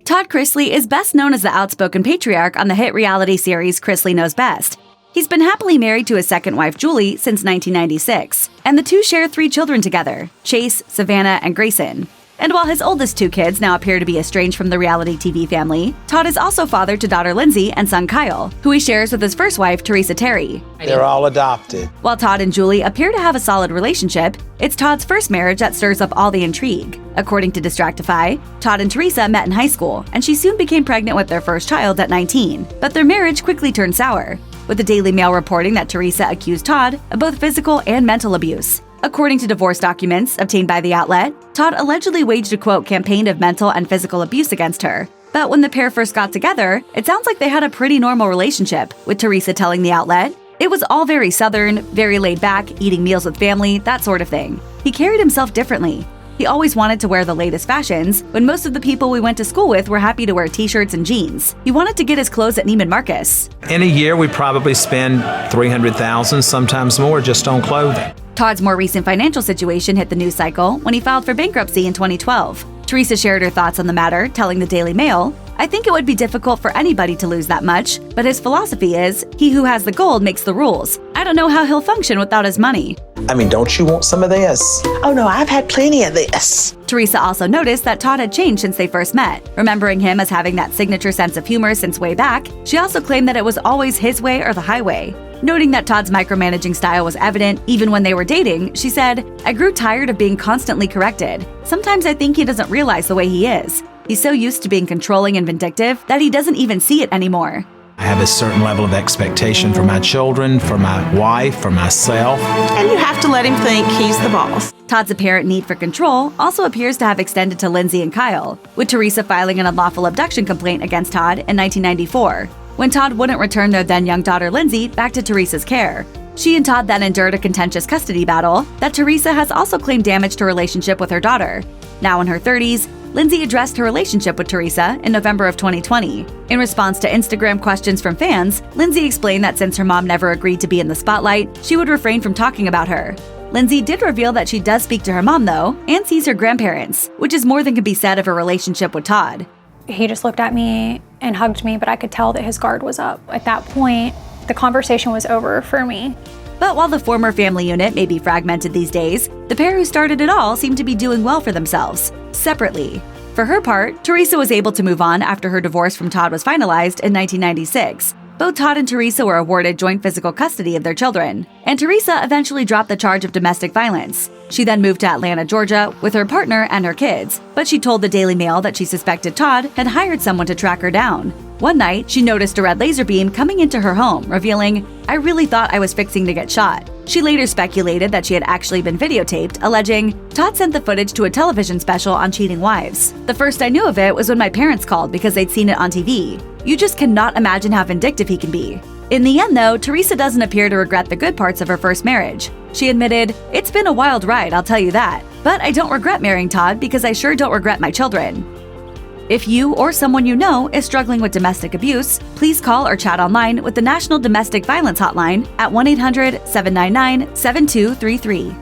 Todd Chrisley is best known as the outspoken patriarch on the hit reality series Chrisley Knows Best. He's been happily married to his second wife, Julie, since 1996, and the two share 3 children together, Chase, Savannah, and Grayson. And while his oldest 2 kids now appear to be estranged from the reality TV family, Todd is also father to daughter Lindsay and son Kyle, who he shares with his first wife, Teresa Terry. They're all adopted. While Todd and Julie appear to have a solid relationship, it's Todd's first marriage that stirs up all the intrigue. According to Distractify, Todd and Teresa met in high school, and she soon became pregnant with their first child at 19. But their marriage quickly turned sour, with the Daily Mail reporting that Teresa accused Todd of both physical and mental abuse. According to divorce documents obtained by the outlet, Todd allegedly waged a quote campaign of mental and physical abuse against her. But when the pair first got together, it sounds like they had a pretty normal relationship, with Teresa telling the outlet, "It was all very southern, very laid back, eating meals with family, that sort of thing. He carried himself differently. He always wanted to wear the latest fashions, when most of the people we went to school with were happy to wear t-shirts and jeans. He wanted to get his clothes at Neiman Marcus." In a year, we probably spend $300,000, sometimes more, just on clothing. Todd's more recent financial situation hit the news cycle when he filed for bankruptcy in 2012. Teresa shared her thoughts on the matter, telling the Daily Mail, "I think it would be difficult for anybody to lose that much, but his philosophy is, he who has the gold makes the rules. I don't know how he'll function without his money." I mean, don't you want some of this? Oh no, I've had plenty of this. Teresa also noticed that Todd had changed since they first met. Remembering him as having that signature sense of humor since way back, she also claimed that it was always his way or the highway. Noting that Todd's micromanaging style was evident even when they were dating, she said, "I grew tired of being constantly corrected. Sometimes I think he doesn't realize the way he is. He's so used to being controlling and vindictive that he doesn't even see it anymore." I have a certain level of expectation for my children, for my wife, for myself. And you have to let him think he's the boss. Todd's apparent need for control also appears to have extended to Lindsay and Kyle, with Teresa filing an unlawful abduction complaint against Todd in 1994, when Todd wouldn't return their then-young daughter Lindsay back to Teresa's care. She and Todd then endured a contentious custody battle that Teresa has also claimed damaged her relationship with her daughter. Now in her 30s, Lindsay addressed her relationship with Teresa in November of 2020. In response to Instagram questions from fans, Lindsay explained that since her mom never agreed to be in the spotlight, she would refrain from talking about her. Lindsay did reveal that she does speak to her mom, though, and sees her grandparents, which is more than can be said of her relationship with Todd. He just looked at me and hugged me, but I could tell that his guard was up. At that point, the conversation was over for me. But while the former family unit may be fragmented these days, the pair who started it all seem to be doing well for themselves, separately. For her part, Teresa was able to move on after her divorce from Todd was finalized in 1996. Both Todd and Teresa were awarded joint physical custody of their children, and Teresa eventually dropped the charge of domestic violence. She then moved to Atlanta, Georgia, with her partner and her kids, but she told the Daily Mail that she suspected Todd had hired someone to track her down. One night, she noticed a red laser beam coming into her home, revealing, "I really thought I was fixing to get shot." She later speculated that she had actually been videotaped, alleging, "Todd sent the footage to a television special on cheating wives. The first I knew of it was when my parents called because they'd seen it on TV. You just cannot imagine how vindictive he can be." In the end, though, Teresa doesn't appear to regret the good parts of her first marriage. She admitted, "It's been a wild ride, I'll tell you that. But I don't regret marrying Todd because I sure don't regret my children." If you or someone you know is struggling with domestic abuse, please call or chat online with the National Domestic Violence Hotline at 1-800-799-7233.